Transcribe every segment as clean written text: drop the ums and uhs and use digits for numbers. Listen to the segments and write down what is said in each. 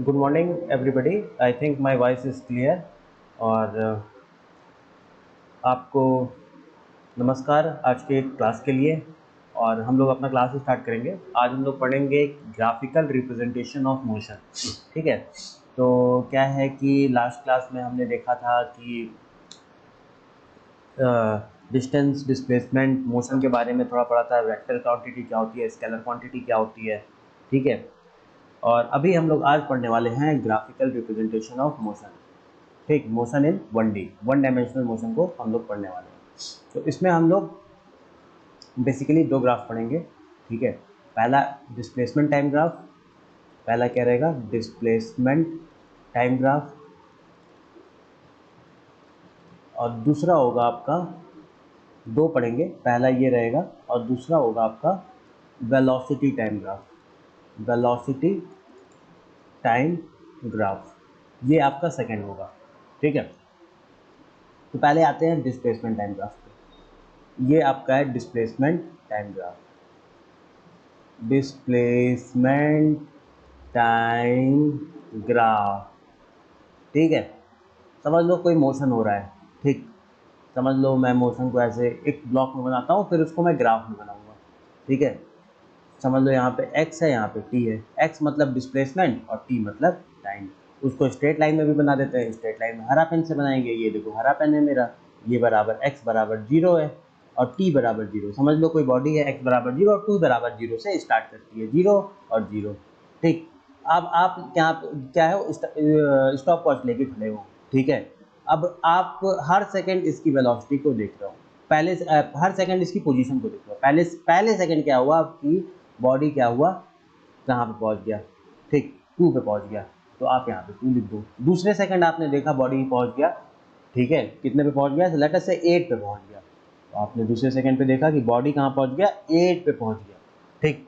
Good morning everybody. I think my voice is clear. और आपको नमस्कार आज के क्लास के लिए। और हम लोग अपना क्लास स्टार्ट करेंगे। आज हम लोग पढ़ेंगे ग्राफिकल रिप्रेजेंटेशन ऑफ मोशन। ठीक है, तो क्या है कि लास्ट क्लास में हमने देखा था कि डिस्टेंस, डिस्प्लेसमेंट, मोशन के बारे में थोड़ा पढ़ा था। वेक्टर क्वांटिटी क्या होती है, स्केलर क्वांटिटी क्या होती है। ठीक है, और अभी हम लोग आज पढ़ने वाले हैं ग्राफिकल रिप्रेजेंटेशन ऑफ मोशन। ठीक, motion in 1D, one dimensional motion को हम लोग पढ़ने वाले हैं। तो इसमें हम लोग बेसिकली दो ग्राफ पढ़ेंगे। ठीक है, पहला डिस्प्लेसमेंट टाइम ग्राफ, पहला क्या रहेगा डिस्प्लेसमेंट टाइम ग्राफ, और दूसरा होगा आपका, दो पढ़ेंगे, पहला ये रहेगा और दूसरा होगा आपका velocity time graph. Velocity time graph ये आपका सेकंड होगा। ठीक है, तो पहले आते हैं डिस्प्लेसमेंट टाइम ग्राफ पे। ये आपका है displacement time graph. Displacement time graph. ठीक है, समझ लो कोई मोशन हो रहा है। ठीक, समझ लो मैं मोशन को ऐसे एक ब्लॉक में बनाता हूँ, फिर उसको मैं ग्राफ में बनाऊंगा। ठीक है, समझ लो यहाँ पे x है, यहाँ पे t है। x मतलब डिस्प्लेसमेंट और t मतलब टाइम। उसको स्ट्रेट लाइन में भी बना देते हैं। स्ट्रेट लाइन में हरा पेन से बनाएंगे। ये देखो हरा पेन है मेरा, ये बराबर x बराबर 0 है और t बराबर 0। समझ लो कोई बॉडी है, x बराबर 0 और t बराबर 0 से स्टार्ट करती है, 0 और 0। ठीक, अब आप क्या है स्टॉप वॉच लेके खड़े हो। ठीक है, अब आप हर सेकंड इसकी वेलोसिटी को देख रहे हो। पहले हर सेकंड इसकी पोजीशन को देख रहे हो। पहले सेकंड क्या हुआ, आपकी बॉडी क्या हुआ, कहाँ पे पहुंच गया। ठीक, 2 पे पहुंच गया, तो आप यहाँ पे 2 लिख दो। दूसरे सेकंड आपने देखा बॉडी पहुंच गया। ठीक है, कितने पे पहुंच गया, लेट अस से 8 पे पहुंच गया। तो आपने दूसरे सेकंड पे देखा कि बॉडी कहाँ पहुंच गया, 8 पे पहुंच गया। ठीक,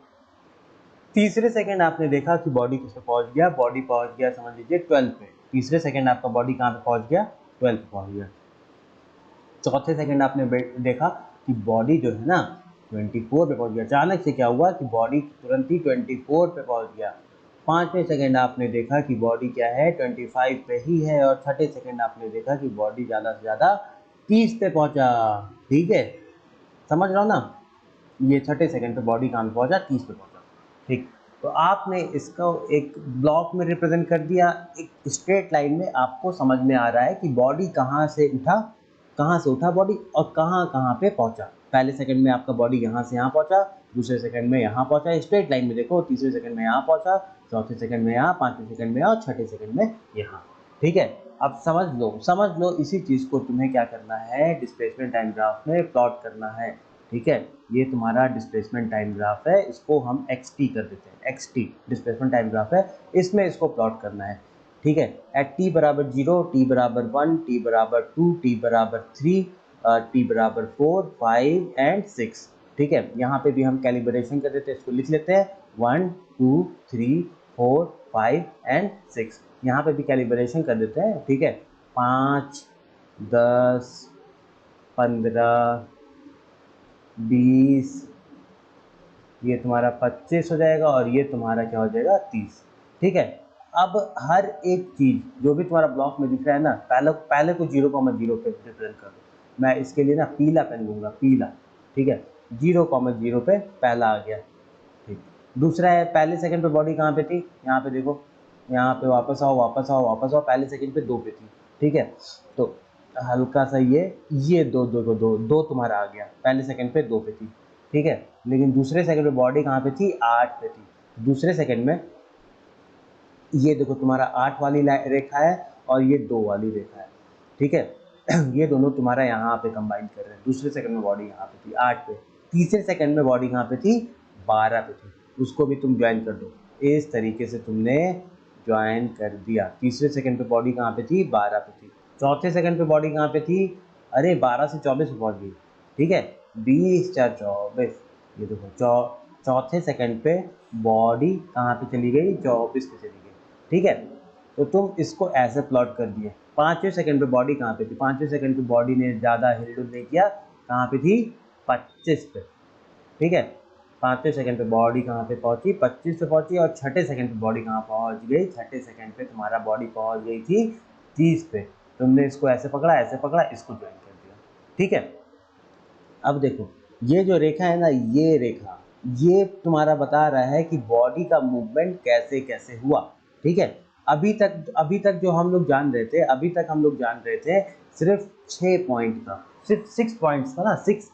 तीसरे सेकंड आपने देखा कि बॉडी किस पे पहुंच गया, बॉडी पहुंच गया समझ लीजिए 12 पे। तीसरे सेकंड आपका बॉडी कहाँ पे पहुंच गया, 12 पे पहुंच गया। चौथे सेकंड आपने देखा कि बॉडी जो है ना 24 पे पहुंच गया। अचानक से क्या हुआ कि बॉडी तुरंत ही 24 पे पहुंच गया। पांचवें सेकंड आपने देखा कि बॉडी क्या है 25 पे ही है, और छठे सेकंड आपने देखा कि बॉडी ज़्यादा से ज़्यादा 30 पे पहुंचा। ठीक है, समझ रहा हो ना, ये छठे सेकंड पे बॉडी कहाँ पे पहुंचा, 30 पे पहुंचा। ठीक, तो आपने इसको एक ब्लॉक में रिप्रेजेंट कर दिया। एक स्ट्रेट लाइन में आपको समझ में आ रहा है कि बॉडी कहाँ से उठा बॉडी और कहाँ कहाँ पे पहुंचा। पहले सेकंड में आपका बॉडी यहाँ से यहाँ पहुंचा, दूसरे सेकंड में यहाँ पहुंचा स्ट्रेट लाइन में देखो, तीसरे सेकंड में यहाँ पहुंचा, चौथे सेकंड में यहाँ, पांचवें सेकंड में यहाँ और छठे सेकंड में यहाँ। ठीक है, अब समझ लो इसी चीज़ को तुम्हें क्या करना है, डिस्प्लेसमेंट टाइम ग्राफ में प्लॉट करना है। ठीक है, ये तुम्हारा डिस्प्लेसमेंट टाइम ग्राफ है, इसको हम xt कर देते हैं। xt डिस्प्लेसमेंट टाइम ग्राफ है, इसमें इसको प्लॉट करना है। ठीक है, एट t बराबर 0, t बराबर 1, t बराबर 2, t बराबर 3, t बराबर 4, 5 एंड 6। ठीक है, यहाँ पे भी हम कैलिब्रेशन कर देते हैं, इसको लिख लेते हैं 1 2 3 4 5 एंड 6। यहाँ पे भी कैलिब्रेशन कर देते हैं। ठीक है, 5 10 15 20, ये तुम्हारा 25 हो जाएगा और ये तुम्हारा क्या हो जाएगा 30। ठीक है, अब हर एक चीज़ जो भी तुम्हारा ब्लॉक में दिख रहा है ना, पहले को 0,0 पे रिप्रेजेंट कर दो। मैं इसके लिए ना पीला पेन लूँगा, पीला। ठीक है, 0,0 पे पहला आ गया। ठीक, दूसरा है पहले सेकंड पे बॉडी कहाँ पे थी, यहाँ पे देखो, यहाँ पे वापस आओ वापस आओ वापस आओ, पहले सेकंड पे 2 पे थी। ठीक है, तो हल्का सा ये दो दो दो दो दो तुम्हारा आ गया, पहले सेकंड पे 2 पे थी। ठीक है, लेकिन दूसरे सेकंड पे बॉडी कहाँ पे थी, 8 पे थी। दूसरे सेकंड में ये देखो तुम्हारा 8 वाली रेखा है और ये 2 वाली रेखा है। ठीक है, ये दोनों तुम्हारा यहाँ पे कंबाइन कर रहे हैं। दूसरे सेकंड में बॉडी यहाँ पे थी 8 पे, तीसरे सेकंड में बॉडी कहाँ पे थी, 12 पे थी। उसको भी तुम ज्वाइन कर दो। इस तरीके से तुमने ज्वाइन कर दिया। तीसरे सेकंड पे बॉडी कहाँ पे थी, 12 पे थी। चौथे सेकंड पे बॉडी कहाँ पे थी, अरे 12 से 24 पे पहुँच गई। ठीक है, 20 4 24, ये देखो चौथे सेकंड पे बॉडी कहाँ पे चली गई, 24 पे चली गई। ठीक है, तो तुम इसको ऐसे प्लॉट कर दिए। पांचवें सेकंड पे बॉडी कहाँ पे थी, पांचवें सेकंड पे बॉडी ने ज़्यादा हिलडुल नहीं किया, कहाँ पे थी, 25 पे। ठीक है, 5वें सेकंड पे बॉडी कहाँ पे पहुंची, 25 पे पहुंची, और छठे सेकंड पे बॉडी कहाँ पहुंच गई, छठे सेकंड पे तुम्हारा बॉडी पहुंच गई थी 30 पे। तुमने इसको ऐसे पकड़ा, ऐसे पकड़ा, इसको ज्वाइन कर दिया। ठीक है, अब देखो ये जो रेखा है ना, ये रेखा, ये तुम्हारा बता रहा है कि बॉडी का मूवमेंट कैसे कैसे हुआ। ठीक है, अभी तक जो हम लोग जान रहे थे, अभी तक हम लोग जान रहे थे सिर्फ 6 पॉइंट का, सिर्फ 6 पॉइंट्स का ना, 6,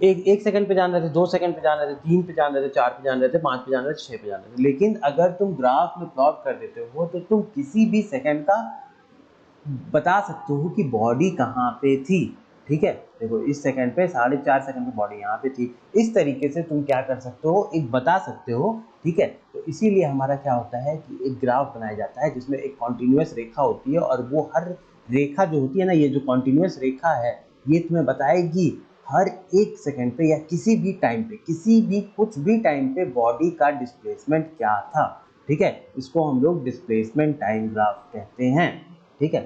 एक सेकंड पे जान रहे थे, 2 सेकंड पे जान रहे थे, 3 पे जान रहे थे, 4 पे जान रहे थे, 5 पे जान रहे थे, 6 पे जान रहे थे। लेकिन अगर तुम ग्राफ में प्लॉट कर देते हो तो तुम किसी भी सेकंड का बता सकते हो कि बॉडी कहाँ पे थी। ठीक है, देखो इस सेकंड पे 4.5 सेकंड पे बॉडी यहाँ पे थी। इस तरीके से तुम क्या कर सकते हो, एक बता सकते हो। ठीक है, तो इसीलिए हमारा क्या होता है कि एक ग्राफ बनाया जाता है जिसमें एक कॉन्टिन्यूस रेखा होती है, और वो हर रेखा जो होती है ना, ये जो कॉन्टिन्यूस रेखा है, ये तुम्हें बताएगी हर एक सेकंड पे या किसी भी टाइम पे, किसी भी कुछ भी टाइम पे बॉडी का डिस्प्लेसमेंट क्या था। ठीक है, इसको हम लोग डिस्प्लेसमेंट टाइम ग्राफ कहते हैं। ठीक है,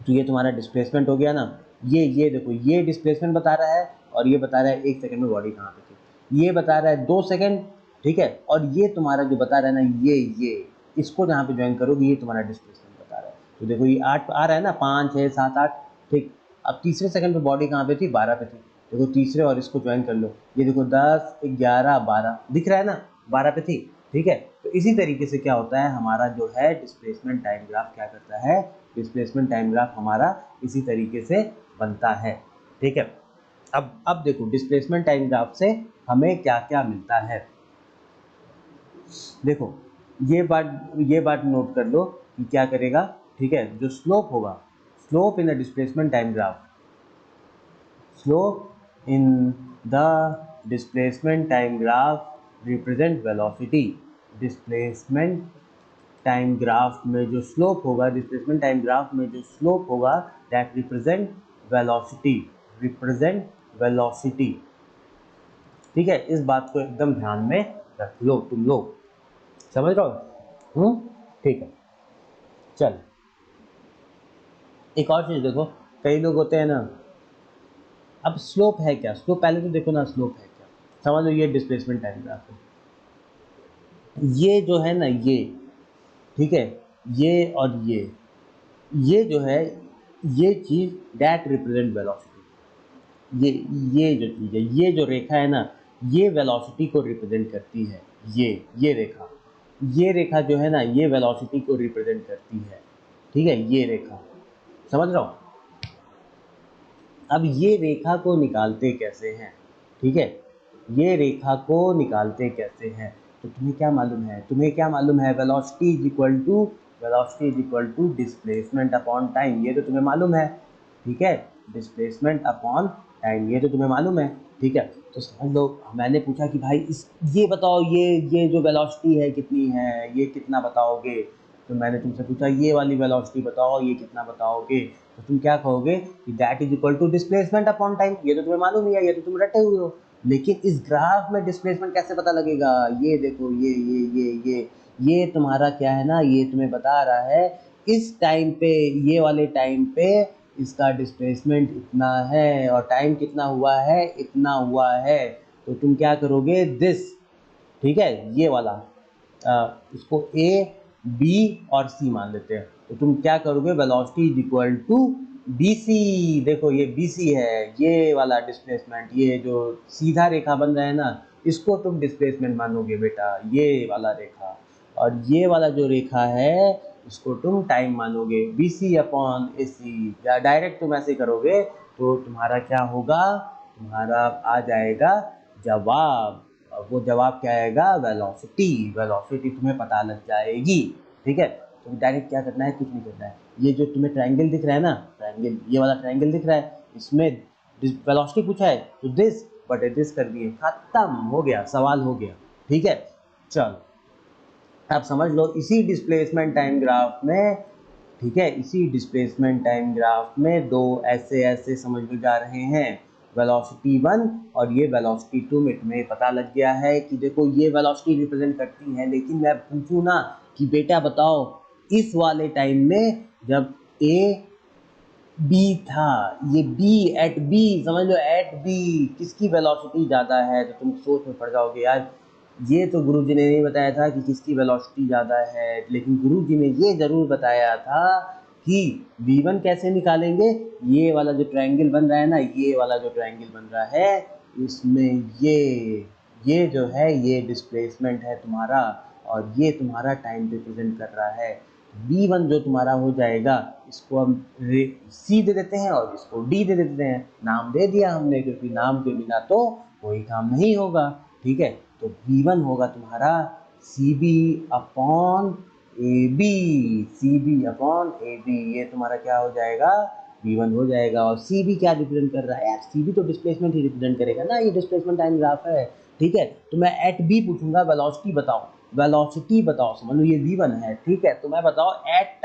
तो ये तुम्हारा डिस्प्लेसमेंट हो गया ना, ये देखो, ये डिस्प्लेसमेंट बता रहा है, और ये बता रहा है 1 सेकंड में बॉडी कहाँ पे थी, ये बता रहा है 2 सेकंड। ठीक है, और ये तुम्हारा जो बता रहा है ना, ये इसको जहाँ पे ज्वाइन करोगे, ये तुम्हारा डिस्प्लेसमेंट बता रहा है। तो देखो ये 8 आ रहा है ना, 5 6 7 8। ठीक, अब तीसरे सेकंड पे बॉडी कहाँ पे थी, 12 पे थी। देखो तीसरे और इसको ज्वाइन कर लो, ये देखो 10 11 12 दिख रहा है ना, 12 पे थी। ठीक है, तो इसी तरीके से क्या होता है, हमारा जो है डिस्प्लेसमेंट टाइम ग्राफ क्या करता है, डिस्प्लेसमेंट टाइम ग्राफ हमारा इसी तरीके से बनता है। ठीक है, अब देखो डिस्प्लेसमेंट टाइम ग्राफ से हमें क्या क्या मिलता है। देखो ये बात नोट कर लो कि क्या करेगा। ठीक है, जो स्लोप होगा, slope in the displacement time graph, slope in the displacement time graph represent velocity. Displacement time graph में जो स्लोप होगा, डिस्प्लेसमेंट टाइम ग्राफ में जो स्लोप होगा, that represent velocity, represent velocity. ठीक है, इस बात को एकदम ध्यान में रख लो, तुम लोग समझ रहे हो। ठीक है, चल एक और चीज देखो, कई लोग होते हैं ना, अब स्लोप है क्या, स्लोप पहले तो देखो ना, स्लोप है क्या, समझ लो ये डिस्प्लेसमेंट टाइम ग्राफ है, ये जो है ना, ये ठीक है, ये और ये जो है, ये चीज़ डैट रिप्रेजेंट वेलोसिटी। ये जो चीज़ है, ये जो रेखा है ना, ये वेलोसिटी को रिप्रेजेंट करती है। ये रेखा जो है ना, ये वेलोसिटी को रिप्रेजेंट करती है। ठीक है, ये रेखा, समझ रहा हूँ। अब ये रेखा को निकालते कैसे हैं, ठीक है, ये रेखा को निकालते कैसे हैं, तो तुम्हें क्या मालूम है, velocity is equal to displacement upon time, ये तो तुम्हें मालूम है। ठीक है, डिस्प्लेसमेंट अपॉन टाइम, ये तो तुम्हें मालूम है। ठीक है, तो समझ लो, मैंने पूछा कि भाई ये बताओ, ये जो वेलोसिटी है कितनी है, ये कितना बताओगे, तो मैंने तुमसे पूछा ये वाली वेलोसिटी बताओ, ये कितना बताओगे, तो तुम क्या कहोगे कि that is equal to displacement upon time, ये तो तुम्हें मालूम ही है, ये तो तुम रटे हुए हो। लेकिन इस ग्राफ में डिस्प्लेसमेंट कैसे पता लगेगा, ये देखो, ये तुम्हारा क्या है ना, ये तुम्हें बता रहा है इस टाइम पे, ये वाले टाइम पे इसका डिस्प्लेसमेंट इतना है, और टाइम कितना हुआ है, इतना हुआ है। तो तुम क्या करोगे, दिस, ठीक है, ये वाला, इसको ए बी और सी मान लेते हैं, तो तुम क्या करोगे, velocity is equal to B C. देखो ये बी सी है, ये वाला डिस्प्लेसमेंट, ये जो सीधा रेखा बन रहा है ना, इसको तुम डिस्प्लेसमेंट मानोगे बेटा, ये वाला रेखा, और ये वाला जो रेखा है इसको तुम टाइम मानोगे, बी सी अपॉन ए सी, या डायरेक्ट तुम ऐसे करोगे तो तुम्हारा क्या होगा, तुम्हारा आ जाएगा जवाब। और वो जवाब क्या आएगा, वेलोसिटी तुम्हें पता लग जाएगी। ठीक है, तो डायरेक्ट क्या करना है, कुछ नहीं करना है, ये जो तुम्हें ट्रायंगल दिख रहा है ना, ट्रायंगल, ये वाला ट्रायंगल दिख रहा है, इसमें वेलोसिटी पूछा है तो दिस बटे दिस कर दिए, खत्म हो गया, सवाल हो गया। ठीक है, चल अब समझ लो, इसी डिस्प्लेसमेंट टाइम ग्राफ में, ठीक है, इसी डिस्प्लेसमेंट टाइम ग्राफ में दो ऐसे समझ में जा रहे हैं, वेलोसिटी 1 और ये वेलोसिटी 2 में तुम्हें पता लग गया है कि देखो ये वेलोसिटी रिप्रेजेंट करती है। लेकिन मैं पूछूं ना कि बेटा बताओ, इस वाले टाइम में जब ए बी था, ये बी, एट बी, समझ लो एट बी किसकी वेलोसिटी ज़्यादा है, तो तुम सोच में पड़ जाओगे यार ये तो गुरुजी ने नहीं बताया था कि किसकी वेलोसिटी ज़्यादा है, लेकिन गुरुजी ने ये ज़रूर बताया था कि v1 कैसे निकालेंगे। ये वाला जो ट्रायंगल बन रहा है ना, ये वाला जो ट्रायंगल बन रहा है इसमें ये जो है ये डिस्प्लेसमेंट है तुम्हारा, और ये तुम्हारा टाइम रिप्रेजेंट कर रहा है। v1 जो तुम्हारा हो जाएगा, इसको हम c दे देते हैं और इसको d दे देते हैं, नाम दे दिया हमने, क्योंकि नाम के बिना तो कोई काम नहीं होगा। ठीक है, तो v1 होगा तुम्हारा C B upon A B, C B upon A B, ये तुम्हारा क्या हो जाएगा, v1 हो जाएगा। और सी बी क्या रिप्रेजेंट कर रहा है यार, सी बी तो डिस्प्लेसमेंट ही रिप्रेजेंट करेगा ना, ये डिस्प्लेसमेंट टाइम ग्राफ है। ठीक है, तो मैं एट बी पूछूंगा वेलोसिटी बताओ, वेलोसिटी बताओ, समझ लो ये v1 है। ठीक है, तो मैं बताओ at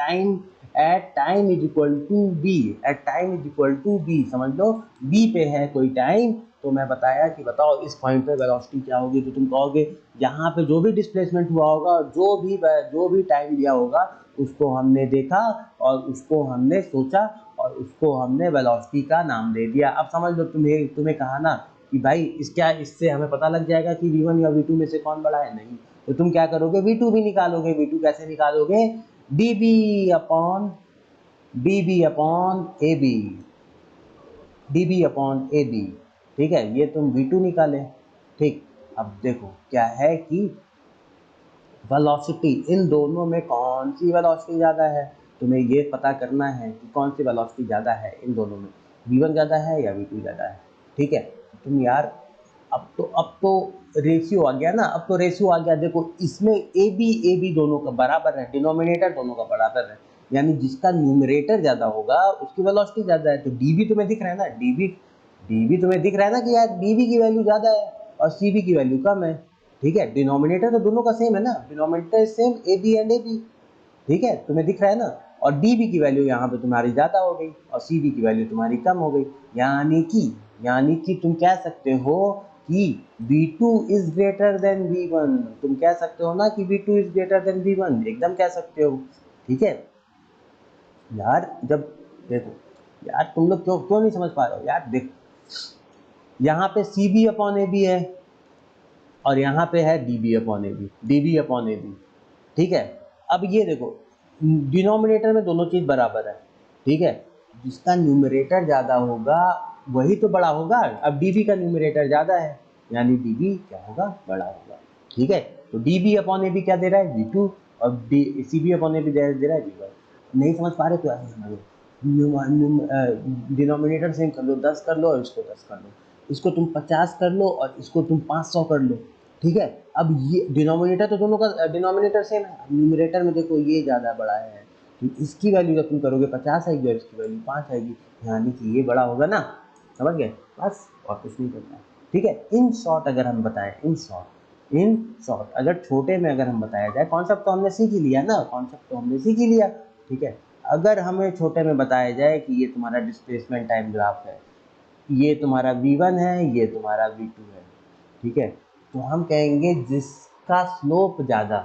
time is equal to B, at time is equal to B, समझ लो बी पे है कोई टाइम, तो मैं बताया कि बताओ इस पॉइंट पे वेलोसिटी क्या होगी, तो तुम कहोगे यहाँ पे जो भी डिस्प्लेसमेंट हुआ होगा, जो भी टाइम दिया होगा उसको हमने देखा और उसको हमने सोचा और उसको हमने वेलोसिटी का नाम दे दिया। अब समझ लो तुम्हें कहा ना कि भाई इससे हमें पता लग जाएगा कि v1 या v2 में से कौन बड़ा है, नहीं, तो तुम क्या करोगे, v2 भी निकालोगे। v2 कैसे निकालोगे, D B upon A B, D B upon A B. ठीक है, ये तुम v2 निकाले। ठीक, अब देखो क्या है कि वेलोसिटी इन दोनों में कौन सी वेलोसिटी ज़्यादा है, तुम्हें ये पता करना है कि कौन सी वेलोसिटी ज़्यादा है इन दोनों में, v1 ज़्यादा है या v2 ज़्यादा है। ठीक है, तुम यार अब तो रेशियो आ गया ना, अब तो रेशियो आ गया। देखो इसमें ए बी दोनों का बराबर है, डिनोमिनेटर दोनों का बराबर है, यानी जिसका न्यूमरेटर ज़्यादा होगा उसकी वेलोसिटी ज़्यादा है। तो डी बी तुम्हें दिख रहा है ना, डी बी तुम्हें दिख रहा है ना कि यार डी बी की वैल्यू ज़्यादा है और सी बी की वैल्यू कम है। ठीक है, डिनोमिनेटर तो दोनों का सेम है ना, denominator same A B and A B. ठीक है, तुम्हें दिख रहा है ना, और डी बी की वैल्यू यहाँ पे तुम्हारी ज़्यादा हो गई और सी बी की वैल्यू तुम्हारी कम हो गई, यानी कि तुम कह सकते हो कि v2 is greater than v1, तुम कह सकते हो ना कि v2 is greater than v1, एकदम कह सकते हो। ठीक है यार, जब देखो यार तुम लोग क्यों क्यों नहीं समझ पा रहे हो यार, देखो यहाँ पे C B upon A B है और यहाँ पे है D B upon A B, D B upon A B. ठीक है, अब ये देखो डिनोमिनेटर में दोनों चीज़ बराबर है। ठीक है, जिसका न्यूमरेटर ज़्यादा होगा वही तो बड़ा होगा। अब डी बी का न्यूमरेटर ज़्यादा है, यानी डी बी क्या होगा, बड़ा होगा। ठीक है, तो D B upon A B क्या दे रहा है, v2, और D C B upon A B दे रहा है v1। नहीं समझ पा रहे तो ऐसे समझो, डिनोमिनेटर सेम कर लो, 10 कर लो और इसको 10 कर लो, इसको तुम 50 कर लो और इसको तुम 500 कर लो। ठीक है, अब ये डिनोमिनेटर तो दोनों का डिनोमिनेटर सेम है, न्यूमरेटर में देखो ये ज़्यादा बड़ा है, तो इसकी वैल्यू जब तुम करोगे 50 आएगी और इसकी वैल्यू 5 आएगी, यानी कि ये बड़ा होगा ना। समझ गए, बस और कुछ नहीं करना है। ठीक है, इन शॉर्ट अगर हम बताएं, इन शॉर्ट अगर छोटे में अगर हम बताया जाए, कॉन्सेप्ट तो हमने सीख ही लिया ना, कॉन्सेप्ट तो हमने सीख ही लिया। ठीक है, अगर हमें छोटे में बताया जाए कि ये तुम्हारा डिस्प्लेसमेंट टाइम ग्राफ है, ये तुम्हारा v1 है, ये तुम्हारा v2 है। ठीक है, तो हम कहेंगे जिसका स्लोप ज़्यादा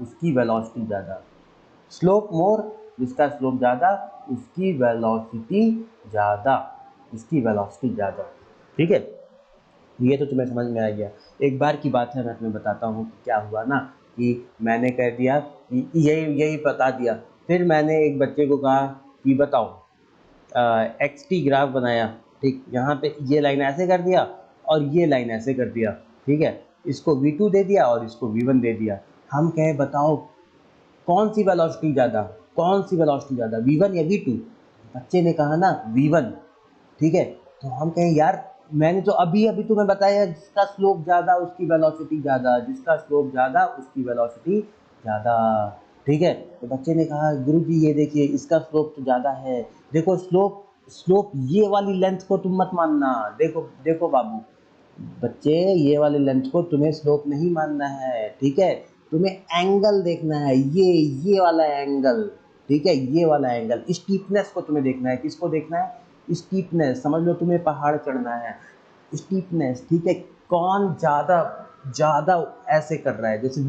उसकी वेलोसिटी ज़्यादा, स्लोप मोर, जिसका स्लोप ज़्यादा उसकी वेलोसिटी ज़्यादा, ठीक है, ये तो तुम्हें समझ में आ गया। एक बार की बात है, मैं तुम्हें बताता हूँ कि क्या हुआ ना, कि मैंने कह दिया कि यही बता दिया, फिर मैंने एक बच्चे को कहा कि बताओ एक्स टी ग्राफ बनाया। ठीक, यहाँ पे ये लाइन ऐसे कर दिया और ये लाइन ऐसे कर दिया। ठीक है, इसको v2 दे दिया और इसको v1 दे दिया। हम कहे बताओ कौन सी वेलोसिटी ज़्यादा, v1 या v2? बच्चे ने कहा ना v1। ठीक है, तो हम कहें यार मैंने तो अभी अभी तुम्हें बताया जिसका स्लोप ज़्यादा उसकी वेलोसिटी ज़्यादा। ठीक है, तो बच्चे ने कहा गुरुजी ये देखिए इसका स्लोप तो ज़्यादा है। देखो स्लोप ये वाली लेंथ को तुम मत मानना, देखो देखो बाबू, बच्चे ये वाले लेंथ को तुम्हें स्लोप नहीं मानना है। ठीक है, तुम्हें एंगल देखना है, ये वाला एंगल। ठीक है, ये वाला एंगल, स्टीपनेस को तुम्हें देखना है। किसको देखना है, स्टीपनेस। समझ लो तुम्हें पहाड़ चढ़ना है, स्टीपनेस। ठीक है, कौन ज़्यादा ऐसे कर रहा है, जैसे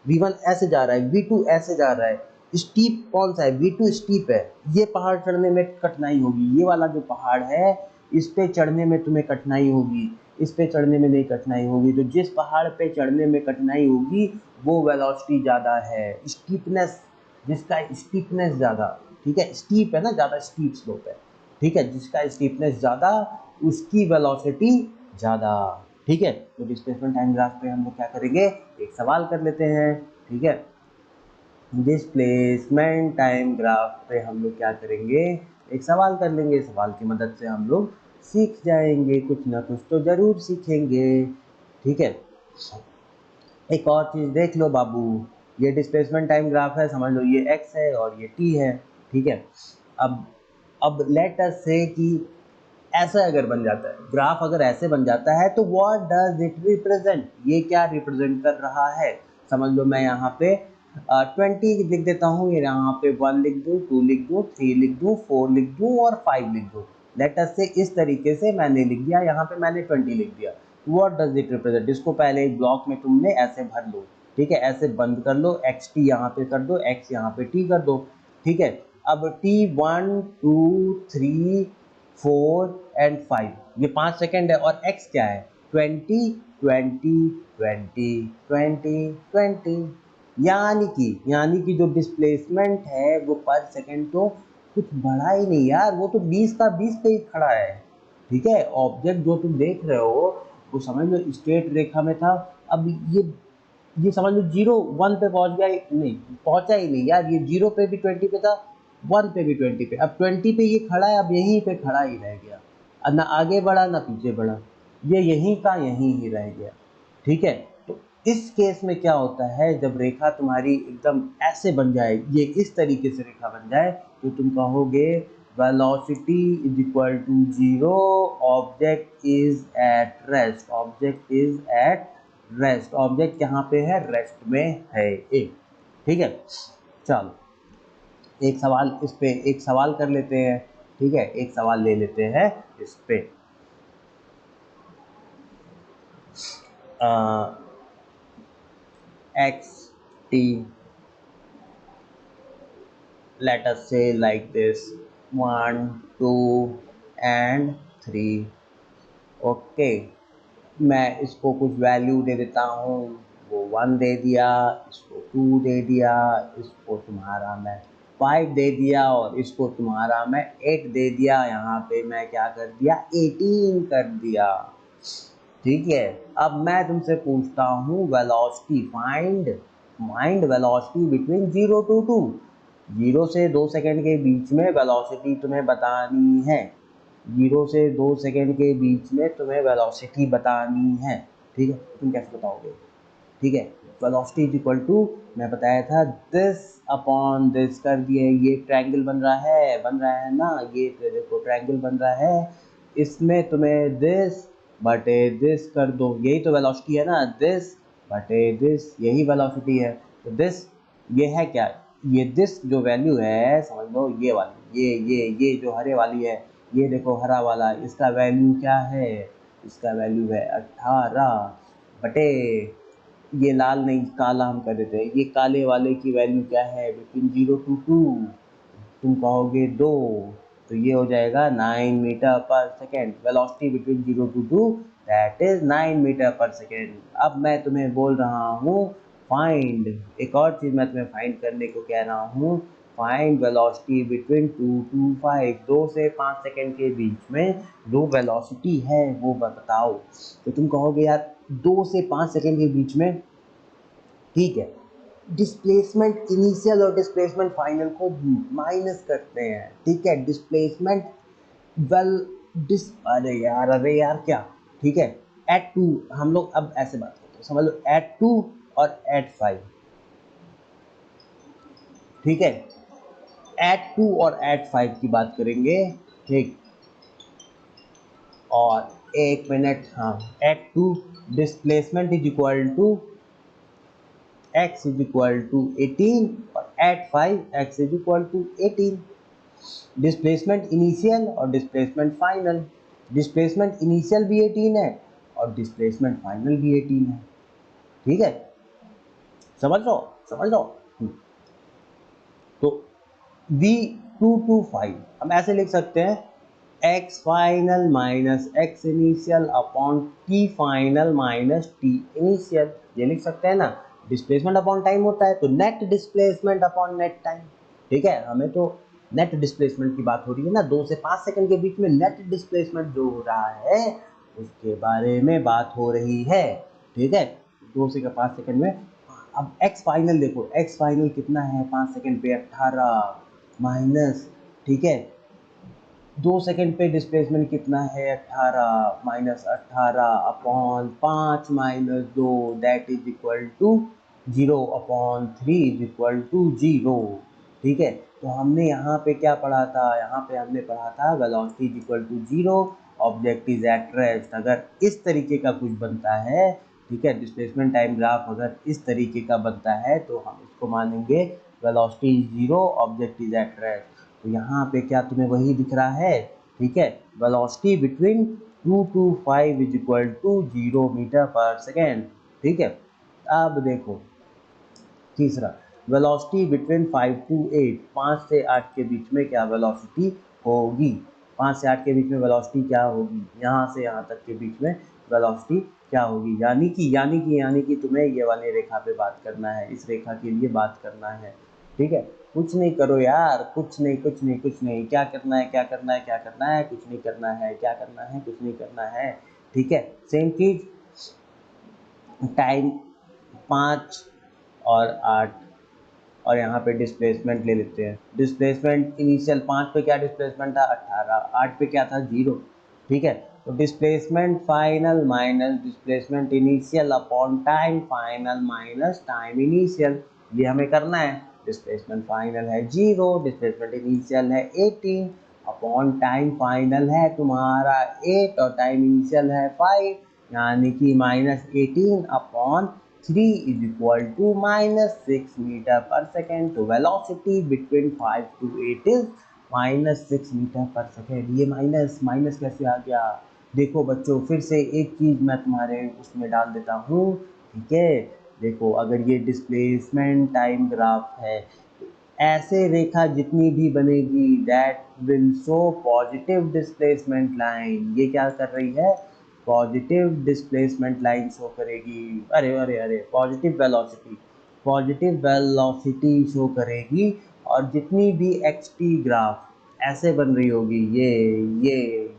वी वन ऐसे जा रहा है, v2 ऐसे जा रहा है, स्टीप कौन सा है, V2 स्टीप है, ये पहाड़ चढ़ने में कठिनाई होगी, ये वाला जो पहाड़ है इस पे चढ़ने में तुम्हें कठिनाई होगी, इस पे चढ़ने में नहीं कठिनाई होगी। तो जिस पहाड़ पे चढ़ने में कठिनाई होगी वो वेलोसिटी ज़्यादा है, स्टीपनेस, जिसका स्टीपनेस ज़्यादा, ठीक है, स्टीप है ना, ज़्यादा स्टीप स्लोप है, ठीक है, जिसका स्टीपनेस ज़्यादा उसकी वेलोसिटी ज़्यादा, ठीक है। तो डिस्प्लेसमेंट टाइम ग्राफ पे हम लोग क्या करेंगे, एक सवाल कर लेते हैं, ठीक है। डिस्प्लेसमेंट टाइम ग्राफ पे हम लोग क्या करेंगे, एक सवाल कर लेंगे, सवाल की मदद से हम लोग सीख जाएंगे, कुछ ना कुछ तो ज़रूर सीखेंगे, ठीक है। एक और चीज़ देख लो बाबू, ये डिस्प्लेसमेंट टाइम ग्राफ है, समझ लो ये x है और ये t है, ठीक है। अब लेट अस से कि ऐसा अगर बन जाता है ग्राफ, अगर ऐसे बन जाता है तो व्हाट डज इट रिप्रेजेंट, ये क्या रिप्रेजेंट कर रहा है। समझ लो मैं यहाँ पे 20 लिख देता हूँ, ये यहाँ पे 1 लिख दूँ, 2 लिख दूँ, 3 लिख दूँ, 4 लिख दूँ और 5 लिख दूँ। लेट अस से इस तरीके से मैंने लिख दिया, यहाँ पे मैंने 20 लिख दिया। व्हाट डज इट रिप्रेजेंट, इसको पहले एक ब्लॉक में तुमने ऐसे भर लो, ठीक है, ऐसे बंद कर लो, एक्स टी यहाँ पे कर दो, एक्स यहाँ पे टी कर दो, ठीक है। अब टी 1 2 3 4 एंड 5, ये 5 सेकेंड है, और x क्या है 20 20 20 20 20, यानी कि जो डिस्प्लेसमेंट है वो पर सेकेंड तो कुछ बढ़ा ही नहीं यार, वो तो 20 का 20 पे ही खड़ा है, ठीक है। ऑब्जेक्ट जो तुम देख रहे हो वो समझ लो स्ट्रेट रेखा में था, अब ये समझ लो 0 1 पे पहुंच गया, नहीं पहुंचा ही नहीं यार, ये 0 पे भी 20 पे था, 1 पे भी 20 पे, अब 20 पे ये खड़ा है, अब यहीं पे खड़ा ही रह गया, अब ना आगे बढ़ा ना पीछे बढ़ा, ये यहीं का यहीं ही रह गया, ठीक है। तो इस केस में क्या होता है, जब रेखा तुम्हारी एकदम ऐसे बन जाए, ये इस तरीके से रेखा बन जाए, तो तुम कहोगे velocity is equal to 0, object is at rest, object is at rest, object यहाँ पे है, रेस्ट में है एक, ठीक है। चलो एक सवाल इस पे, एक सवाल कर लेते हैं, ठीक है, एक सवाल ले लेते हैं इस पे। X T, let us say like this 1 2 and 3, okay. मैं इसको कुछ वैल्यू दे देता हूँ, वो 1 दे दिया, इसको 2 दे दिया, इसको तुम्हारा मैं 5 दे दिया, और इसको तुम्हारा मैं 8 दे दिया, यहाँ पे मैं क्या कर दिया 18 कर दिया, ठीक है। अब मैं तुमसे पूछता हूँ velocity, find velocity between 0 to 2, 0 से 2 सेकेंड के बीच में वेलोसिटी तुम्हें बतानी है, 0 से 2 सेकेंड के बीच में तुम्हें वेलोसिटी बतानी है, ठीक है। तुम कैसे बताओगे, ठीक है। वेलोसिटी इज इक्वल टू, मैं बताया था दिस अपॉन दिस कर दिए, ये ट्रायंगल बन रहा है ना, ये देखो ट्रायंगल बन रहा है, इसमें तुम्हें दिस बटे दिस कर दो, यही तो वेलोसिटी है ना, दिस बटे दिस, यही वेलोसिटी है। तो दिस ये है क्या, ये दिस जो वैल्यू है समझ लो, ये वाली, ये जो हरे वाली है, ये देखो हरा वाला, इसका वैल्यू क्या है, इसका वैल्यू है 18 बटे, ये लाल नहीं काला हम कर देते हैं, ये काले वाले की वैल्यू क्या है बिटवीन 0 to 2, तुम कहोगे 2, तो ये हो जाएगा 9 metre per second, velocity between 0 to 2 that is 9 metre per second. अब मैं तुम्हें बोल रहा हूँ फाइंड, एक और चीज़ मैं तुम्हें फाइंड करने को कह रहा हूँ, फाइंड वेलोसिटी बिटवीन 2 to 5, 2 से 5 सेकेंड के बीच में जो वेलोसिटी है वो बताओ। तो तुम कहोगे यार 2 से 5 सेकेंड के बीच में, ठीक है, डिस्प्लेसमेंट इनिशियल और डिस्प्लेसमेंट फाइनल को माइनस करते हैं, ठीक है, डिस्प्लेसमेंट वेल डिस अरे यार क्या, ठीक है, एट 2, हम लोग अब ऐसे बात करते हैं, समझ लो एट 2 और एट 5, ठीक है, एट 2 और एट 5 की बात करेंगे, ठीक, और एक मिनट, हाँ, at 2 displacement is equal to x is equal to 18 और at 5 x is equal to 18, displacement initial और डिस्प्लेसमेंट फाइनल, डिस्प्लेसमेंट इनिशियल भी 18 है और डिस्प्लेसमेंट फाइनल भी 18 है, ठीक है, समझ लो। तो v225 हम ऐसे लिख सकते हैं x final minus x initial upon t final minus t initial, ये लिख सकते हैं ना। डिस्प्लेसमेंट अपॉन टाइम होता है तो net displacement upon net time, ठीक है। हमें तो नेट डिस्प्लेसमेंट की बात हो रही है ना, 2 से 5 सेकंड के बीच में नेट डिस्प्लेसमेंट जो हो रहा है उसके बारे में बात हो रही है, ठीक है। 2 से 5 सेकंड में। अब x फाइनल देखो, x फाइनल कितना है 5 सेकंड पे 18 माइनस, ठीक है 2 सेकंड पे डिस्प्लेसमेंट कितना है 18 minus 18 upon 5 minus 2 that is equal to 0 upon 3 is equal to 0, ठीक है। तो हमने यहाँ पे क्या पढ़ा था, यहाँ पे हमने पढ़ा था velocity is equal to 0, object is at rest. अगर इस तरीके का कुछ बनता है, ठीक है, डिस्प्लेसमेंट टाइम ग्राफ अगर इस तरीके का बनता है तो हम इसको मानेंगे velocity is 0, object is at rest. तो यहाँ पे क्या तुम्हें वही दिख रहा है, ठीक है, velocity between 2 to 5 is equal to 0 metre per second, ठीक है। अब देखो तीसरा, वेलोसिटी बिटवीन 5 to 8, 5 से 8 के बीच में क्या वेलोसिटी होगी, 5 से 8 के बीच में वेलोसिटी क्या होगी, यहाँ से यहाँ तक के बीच में वेलोसिटी क्या होगी। यानी कि तुम्हें ये वाली रेखा पे बात करना है, इस रेखा के लिए बात करना है, ठीक है। कुछ नहीं करो यार, कुछ नहीं, क्या करना है, कुछ नहीं करना है, कुछ नहीं करना है, ठीक है। सेम चीज टाइम 5 और 8, और यहाँ पे डिस्प्लेसमेंट ले लेते हैं। डिस्प्लेसमेंट इनिशियल 5 पे क्या डिस्प्लेसमेंट था 18, 8 पे क्या था 0, ठीक है। तो displacement final minus displacement initial upon time final minus time initial, ये हमें करना है। डिस्प्लेसमेंट फाइनल है 0, डिस्प्लेसमेंट इनिशियल है 18 अपॉन टाइम फाइनल है तुम्हारा 8 और टाइम इनिशियल है 5, यानी कि minus 18 upon 3 is equal to minus 6 metre per second. तो velocity between 5 to 8 is minus 6 metre per second. ये माइनस कैसे आ गया, देखो बच्चों फिर से एक चीज़ मैं तुम्हारे उसमें डाल देता हूँ, ठीक है। देखो अगर ये डिस्प्लेसमेंट टाइम ग्राफ है, ऐसे रेखा जितनी भी बनेगी that will show positive displacement line, ये क्या कर रही है, पॉजिटिव डिस्प्लेसमेंट लाइन शो करेगी। अरे पॉजिटिव वेलोसिटी शो करेगी। और जितनी भी एक्सटी ग्राफ ऐसे बन रही होगी, ये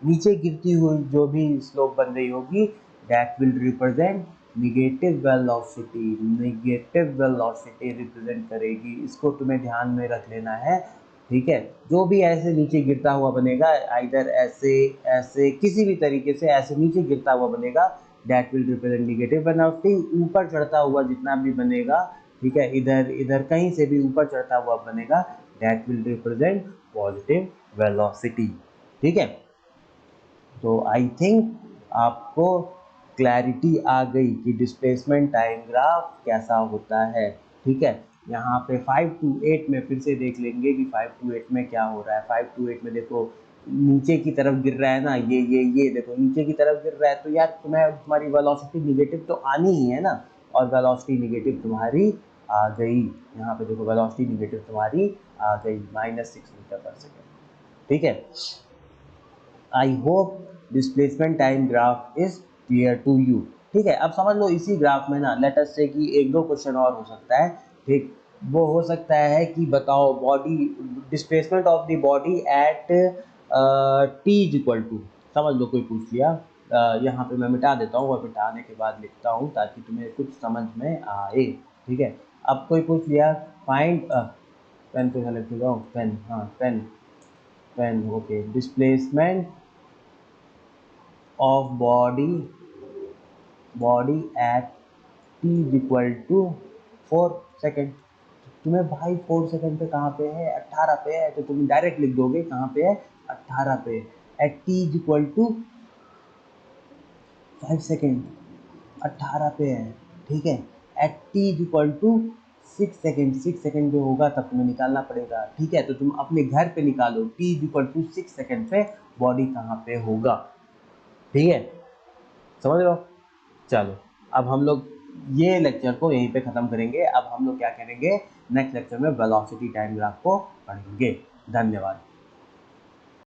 नीचे गिरती हुई जो भी स्लोप बन रही होगी that will represent negative velocity represent करेगी। इसको तुम्हें ध्यान में रख लेना है, ठीक है। जो भी ऐसे नीचे गिरता हुआ बनेगा, आइदर ऐसे किसी भी तरीके से ऐसे नीचे गिरता हुआ बनेगा that will represent negative velocity. ऊपर चढ़ता हुआ जितना भी बनेगा, ठीक है, इधर कहीं से भी ऊपर चढ़ता हुआ बनेगा that will represent positive velocity, ठीक है। तो आई थिंक आपको क्लैरिटी आ गई कि डिस्प्लेसमेंट टाइम ग्राफ कैसा होता है, ठीक है। यहाँ पे 5 to 8 में फिर से देख लेंगे कि 5 to 8 में क्या हो रहा है। 5 to 8 में देखो नीचे की तरफ गिर रहा है ना, ये देखो नीचे की तरफ गिर रहा है, तो यार तुम्हारी वेलोसिटी निगेटिव तो आनी ही है ना, और वेलोसिटी निगेटिव तुम्हारी आ गई। यहाँ पे देखो वेलोसिटी निगेटिव तुम्हारी आ गई माइनस 6 मीटर पर सेकेंड, ठीक है। I hope displacement time graph is clear to you, ठीक है। अब समझ लो इसी ग्राफ में ना लेट अस से कि एक दो क्वेश्चन और हो सकता है, ठीक। वो हो सकता है कि बताओ body displacement of the body at T is equal to, समझ लो कोई पूछ लिया, यहाँ पे मैं मिटा देता हूँ और मिटाने के बाद लिखता हूँ ताकि तुम्हें कुछ समझ में आए, ठीक है। अब कोई पूछ लिया फाइंड पेन पे सेलेक्ट हो पेन, हाँ pen okay, displacement of body at T is equal to 4 second. तुम्हें भाई 4 सेकेंड पे कहाँ पे है 18 पे है, तो तुम डायरेक्ट लिख दोगे कहाँ पे है 18 पे। At T is equal to 5 second 18 पे है, ठीक है। At T is equal to 6 second पे होगा तब तुम्हें निकालना पड़ेगा, ठीक है। तो तुम अपने घर पे निकालो T is equal to 6 second पे बॉडी कहाँ पे होगा, ठीक है, समझ लो। चलो अब हम लोग ये लेक्चर को यहीं पे ख़त्म करेंगे। अब हम लोग क्या करेंगे, नेक्स्ट लेक्चर में वेलोसिटी टाइम ग्राफ को पढ़ेंगे। धन्यवाद।